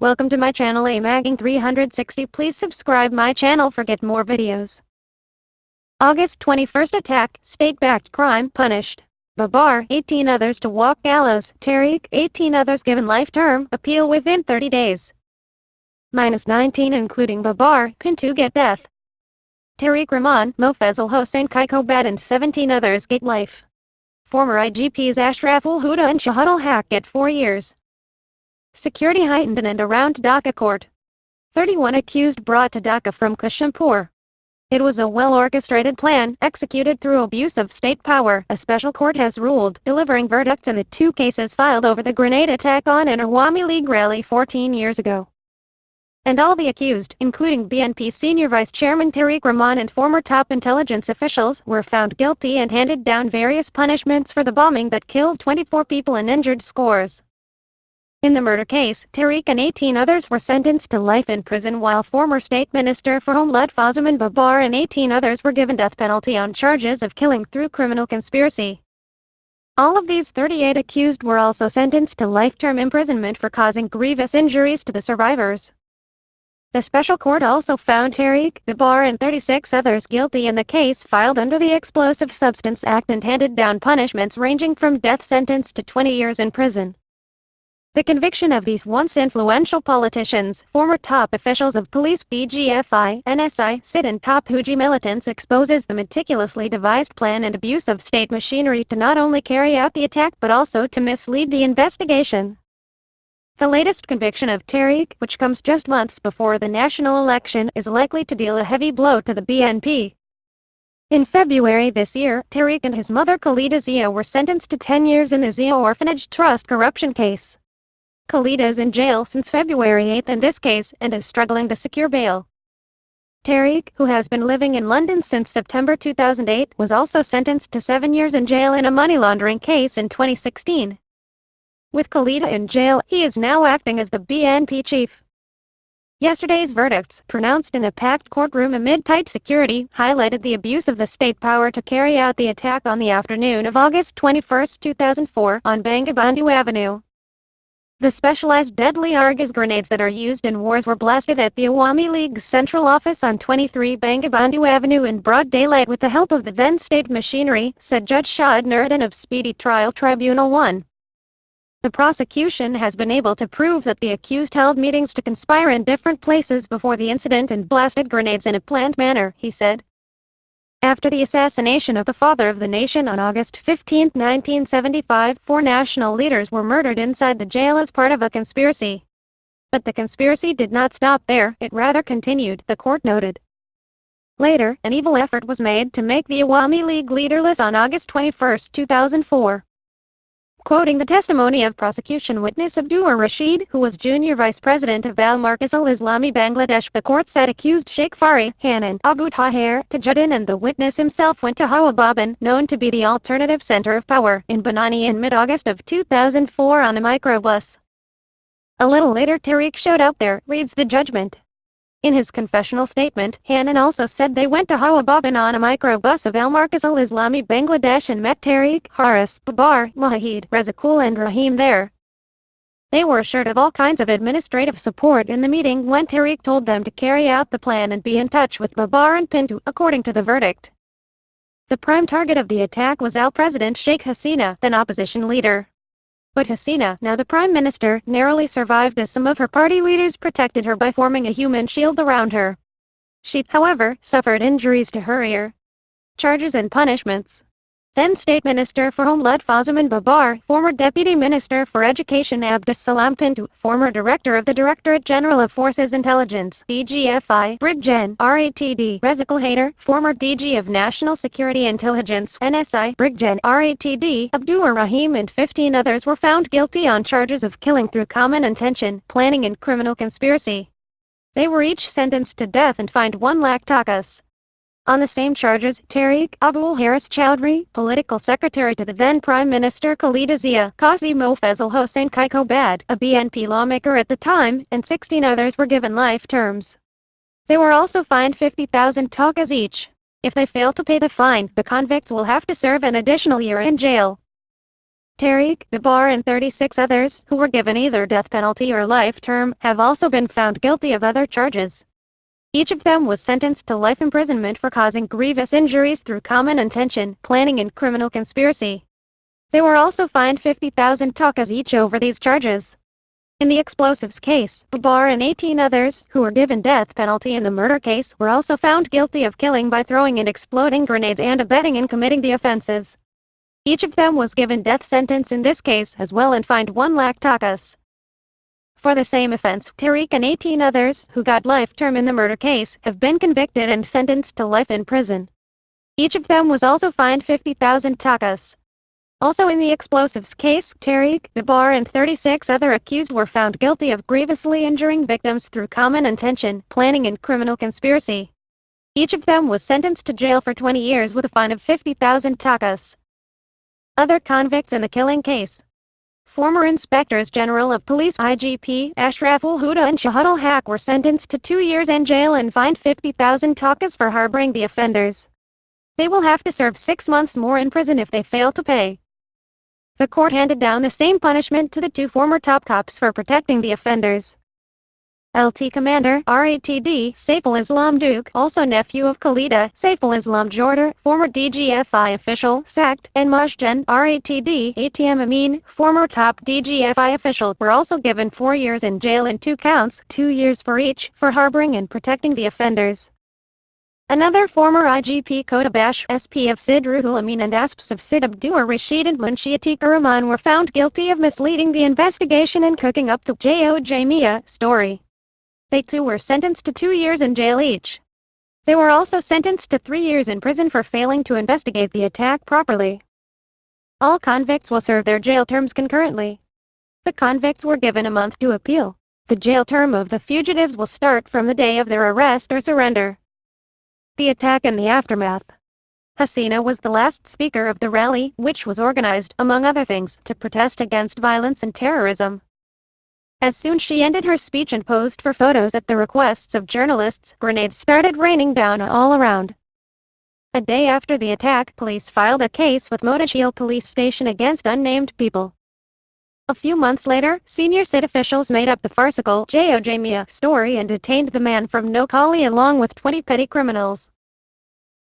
Welcome to my channel Magging 360. Please subscribe my channel for get more videos. August 21st attack, state-backed crime punished. Babar, 18 others to walk gallows. Tarique, 18 others given life term, appeal within 30 days. -19 including Babar, pinned to get death. Tarique Rahman, Mofezal Hossain Kaikobad and 17 others get life. Former IGPs Ashraf ul Huda and Shahid al-Haq get 4 years. Security heightened in and around Dhaka court. 31 accused brought to Dhaka from Kashimpur. It was a well-orchestrated plan, executed through abuse of state power, a special court has ruled, delivering verdicts in the 2 cases filed over the grenade attack on an Awami League rally 14 years ago. And all the accused, including BNP senior vice chairman Tarique Rahman and former top intelligence officials, were found guilty and handed down various punishments for the bombing that killed 24 people and injured scores. In the murder case, Tarique and 18 others were sentenced to life in prison while former State Minister for Home Fazlman Babar and 18 others were given death penalty on charges of killing through criminal conspiracy. All of these 38 accused were also sentenced to life-term imprisonment for causing grievous injuries to the survivors. The special court also found Tarique, Babar and 36 others guilty in the case filed under the Explosive Substance Act and handed down punishments ranging from death sentence to 20 years in prison. The conviction of these once influential politicians, former top officials of police, DGFI, NSI, SID and top Huji militants exposes the meticulously devised plan and abuse of state machinery to not only carry out the attack but also to mislead the investigation. The latest conviction of Tarique, which comes just months before the national election, is likely to deal a heavy blow to the BNP. In February this year, Tarique and his mother Khalida Zia were sentenced to 10 years in the Zia Orphanage Trust corruption case. Khalida is in jail since February 8 in this case and is struggling to secure bail. Tarique, who has been living in London since September 2008, was also sentenced to 7 years in jail in a money laundering case in 2016. With Khalida in jail, he is now acting as the BNP chief. Yesterday's verdicts, pronounced in a packed courtroom amid tight security, highlighted the abuse of the state power to carry out the attack on the afternoon of August 21, 2004, on Bangabandhu Avenue. The specialized deadly Argus grenades that are used in wars were blasted at the Awami League's central office on 23 Bangabandhu Avenue in broad daylight with the help of the then state machinery, said Judge Shahid Nuruddin of Speedy Trial Tribunal 1. The prosecution has been able to prove that the accused held meetings to conspire in different places before the incident and blasted grenades in a planned manner, he said. After the assassination of the father of the nation on August 15, 1975, 4 national leaders were murdered inside the jail as part of a conspiracy. But the conspiracy did not stop there, it rather continued, the court noted. Later, an evil effort was made to make the Awami League leaderless on August 21, 2004. Quoting the testimony of prosecution witness Abdur Rashid, who was junior vice president of Al-Markaz al-Islami Bangladesh, the court said accused Sheikh Fari, Hanan, Abu Taher, Tajuddin and the witness himself went to Hawa Baban, known to be the alternative center of power, in Banani in mid-August of 2004 on a microbus. A little later Tarique showed up there, reads the judgment. In his confessional statement, Hanan also said they went to Hawa Baban on a microbus of Al-Markaz al-Islami Bangladesh and met Tarique, Haris, Babar, Wahid, Razakul and Rahim there. They were assured of all kinds of administrative support in the meeting when Tarique told them to carry out the plan and be in touch with Babar and Pinto, according to the verdict. The prime target of the attack was Al-President Sheikh Hasina, then opposition leader. But Hasina, now the Prime Minister, narrowly survived as some of her party leaders protected her by forming a human shield around her. She, however, suffered injuries to her ear. Charges and punishments. Then State Minister for Home Fazlman Babar, former Deputy Minister for Education Abdus Salam Pinto, former Director of the Directorate General of Forces Intelligence DGFI, Brig Gen. RATD Razakul Haider, former DG of National Security Intelligence NSI, Brig Gen. RATD Abdur Rahim and 15 others were found guilty on charges of killing through common intention, planning and criminal conspiracy. They were each sentenced to death and fined 1 lakh takas. On the same charges, Tarique, Abul Haris Chowdhury, political secretary to the then Prime Minister Khalida Zia, Qazi Mofezal Hossain Kaikobad, a BNP lawmaker at the time, and 16 others were given life terms. They were also fined 50,000 takas each. If they fail to pay the fine, the convicts will have to serve an additional year in jail. Tarique, Babar and 36 others, who were given either death penalty or life term, have also been found guilty of other charges. Each of them was sentenced to life imprisonment for causing grievous injuries through common intention, planning and criminal conspiracy. They were also fined 50,000 takas each over these charges. In the explosives case, Babar and 18 others, who were given death penalty in the murder case, were also found guilty of killing by throwing and exploding grenades and abetting in committing the offenses. Each of them was given death sentence in this case as well and fined 1 lakh takas. For the same offense, Tarique and 18 others, who got life term in the murder case, have been convicted and sentenced to life in prison. Each of them was also fined 50,000 takas. Also in the explosives case, Tarique, Babar and 36 other accused were found guilty of grievously injuring victims through common intention, planning and criminal conspiracy. Each of them was sentenced to jail for 20 years with a fine of 50,000 takas. Other convicts in the killing case. Former Inspectors General of Police IGP Ashraful Huda and Shahadul Haq were sentenced to 2 years in jail and fined 50,000 takas for harboring the offenders. They will have to serve 6 months more in prison if they fail to pay. The court handed down the same punishment to the 2 former top cops for protecting the offenders. LT Commander RATD Saiful Islam Duke, also nephew of Khalida Saiful Islam Jordan, former DGFI official, sacked, and Majden RATD ATM Amin, former top DGFI official, were also given 4 years in jail in 2 counts, 2 years for each, for harboring and protecting the offenders. Another former IGP Kotabash, SP of Sid Ruhul Amin and ASPs of Sid Abdur Rashid and Munshi Atiq Rahman were found guilty of misleading the investigation and cooking up the Jamia story. They too were sentenced to 2 years in jail each. They were also sentenced to 3 years in prison for failing to investigate the attack properly. All convicts will serve their jail terms concurrently. The convicts were given a month to appeal. The jail term of the fugitives will start from the day of their arrest or surrender. The attack and the aftermath. Hasina was the last speaker of the rally, which was organized, among other things, to protest against violence and terrorism. As soon as she ended her speech and posed for photos at the requests of journalists, grenades started raining down all around. A day after the attack, police filed a case with Motachil police station against unnamed people. A few months later, senior SID officials made up the farcical Jamia story and detained the man from Noakhali along with 20 petty criminals.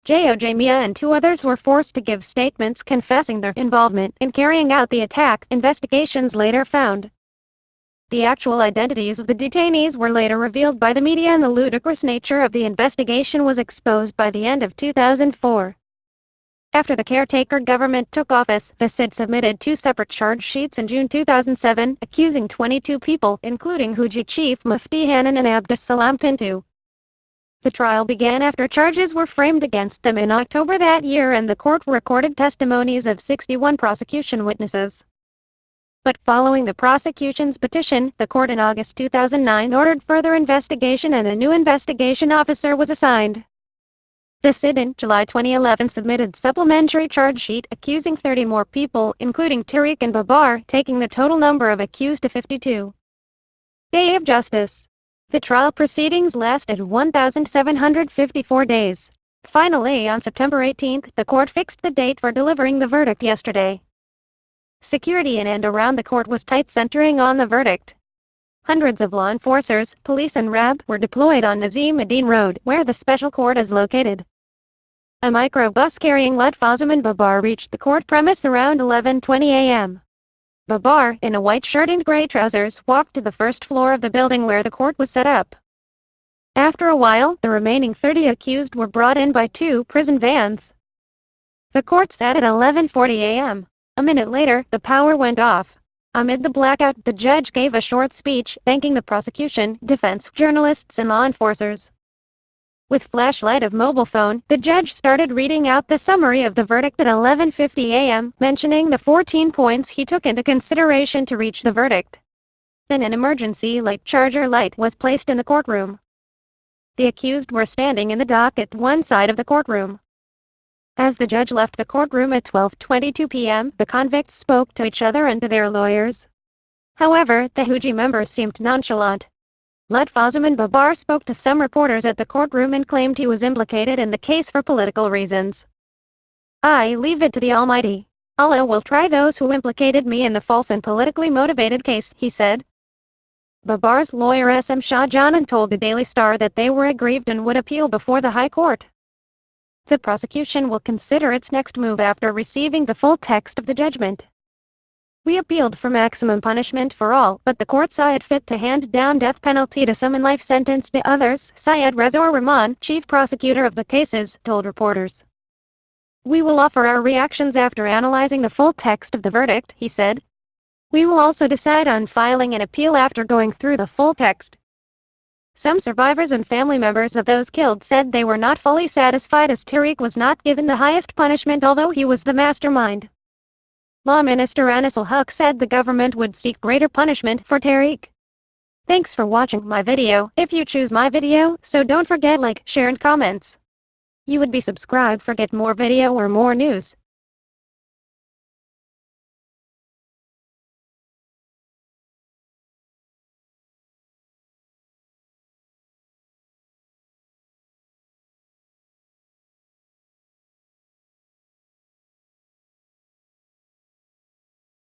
Jamia and 2 others were forced to give statements confessing their involvement in carrying out the attack, investigations later found. The actual identities of the detainees were later revealed by the media and the ludicrous nature of the investigation was exposed by the end of 2004. After the caretaker government took office, the SID submitted 2 separate charge sheets in June 2007, accusing 22 people, including Huji Chief Mufti Hanan and Abdussalam Pintu. The trial began after charges were framed against them in October that year and the court recorded testimonies of 61 prosecution witnesses. But following the prosecution's petition, the court in August 2009 ordered further investigation and a new investigation officer was assigned. The SID in July 2011 submitted supplementary charge sheet accusing 30 more people, including Tarique and Babar, taking the total number of accused to 52. Day of Justice. The trial proceedings lasted 1,754 days. Finally, on September 18, the court fixed the date for delivering the verdict yesterday. Security in and around the court was tight, centering on the verdict. Hundreds of law enforcers, police and RAB were deployed on Nazim Adin Road, where the special court is located. A microbus carrying Lutfazim and Babar reached the court premise around 11:20 a.m. Babar, in a white shirt and gray trousers, walked to the first floor of the building where the court was set up. After a while, the remaining 30 accused were brought in by 2 prison vans. The court sat at 11:40 a.m. A minute later, the power went off. Amid the blackout, the judge gave a short speech, thanking the prosecution, defense, journalists and law enforcers. With flashlight of mobile phone, the judge started reading out the summary of the verdict at 11:50 a.m., mentioning the 14 points he took into consideration to reach the verdict. Then an emergency light charger light was placed in the courtroom. The accused were standing in the dock at one side of the courtroom. As the judge left the courtroom at 12:22 p.m., the convicts spoke to each other and to their lawyers. However, the Huji members seemed nonchalant. Lutfazim and Babar spoke to some reporters at the courtroom and claimed he was implicated in the case for political reasons. "I leave it to the Almighty," Allah will try those who implicated me in the false and politically motivated case, he said. Babar's lawyer SM Shah Jahan told the Daily Star that they were aggrieved and would appeal before the High Court. The prosecution will consider its next move after receiving the full text of the judgment. We appealed for maximum punishment for all, but the court saw it fit to hand down death penalty to some and life sentence to others, Syed Rezaur Rahman, chief prosecutor of the cases, told reporters. We will offer our reactions after analyzing the full text of the verdict, he said. We will also decide on filing an appeal after going through the full text. Some survivors and family members of those killed said they were not fully satisfied as Tarique was not given the highest punishment although he was the mastermind. Law Minister Anis al-Haq said the government would seek greater punishment for Tarique. Thanks for watching my video. If you choose my video, so don't forget like, share and comments. You would be subscribed for get more video or more news.